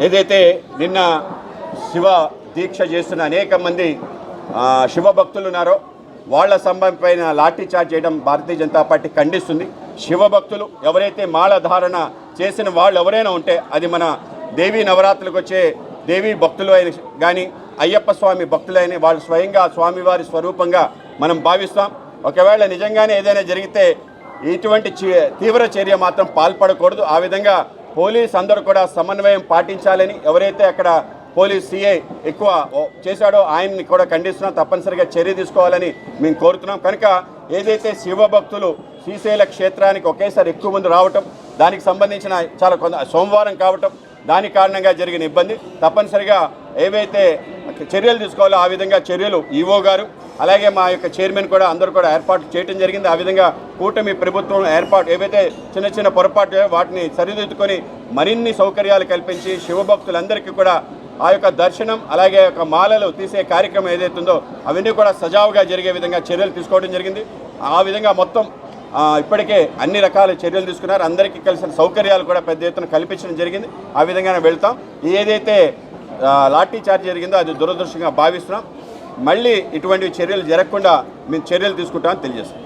ఏదైతే నిన్న శివ దీక్ష చేస్తున్న అనేక మంది శివభక్తులు ఉన్నారో వాళ్ళ సంబంధమైన లాఠీ చార్జ్ చేయడం భారతీయ జనతా పార్టీ ఖండిస్తుంది. శివభక్తులు ఎవరైతే మాల ధారణ చేసిన వాళ్ళు ఎవరైనా ఉంటే అది మన దేవీ నవరాత్రులకు వచ్చే దేవీ భక్తులు అయిన కానీ అయ్యప్ప స్వామి భక్తులైన వాళ్ళు స్వయంగా స్వామివారి స్వరూపంగా మనం భావిస్తాం. ఒకవేళ నిజంగానే ఏదైనా జరిగితే ఇటువంటి తీవ్ర చర్య మాత్రం పాల్పడకూడదు. ఆ విధంగా పోలీస్ అందరూ కూడా సమన్వయం పాటించాలని, ఎవరైతే అక్కడ పోలీస్ సిఐ ఎక్కువ చేశాడో ఆయన్ని కూడా ఖండిస్తున్నాం. తప్పనిసరిగా చర్య తీసుకోవాలని మేము కోరుతున్నాం. కనుక ఏదైతే శివభక్తులు శ్రీశైల క్షేత్రానికి ఒకేసారి ఎక్కువ మంది రావటం, దానికి సంబంధించిన చాలా సోమవారం కావటం, దాని కారణంగా జరిగిన ఇబ్బంది తప్పనిసరిగా ఏవైతే చర్యలు తీసుకోవాలో ఆ విధంగా చర్యలు ఈవో గారు అలాగే మా యొక్క చైర్మన్ కూడా అందరూ కూడా ఏర్పాటు చేయడం జరిగింది. ఆ విధంగా కూటమి ప్రభుత్వం ఏర్పాటు ఏవైతే చిన్న చిన్న పొరపాటు వాటిని సరిదిద్దుకొని మరిన్ని సౌకర్యాలు కల్పించి శివభక్తులందరికీ కూడా ఆ యొక్క దర్శనం అలాగే యొక్క మాలలు తీసే కార్యక్రమం ఏదైతే ఉందో అవన్నీ కూడా సజావుగా జరిగే విధంగా చర్యలు తీసుకోవడం జరిగింది. ఆ విధంగా మొత్తం ఇప్పటికే అన్ని రకాల చర్యలు తీసుకున్నారు. అందరికీ కలిసిన సౌకర్యాలు కూడా పెద్ద ఎత్తున కల్పించడం జరిగింది. ఆ విధంగానే వెళ్తాం. ఏదైతే లాఠీ చార్జ్ జరిగిందో అది దురదృష్టంగా భావిస్తున్నాం. మళ్ళీ ఇటువంటి చర్యలు జరగకుండా మేము చర్యలు తీసుకుంటామని తెలియజేస్తాం.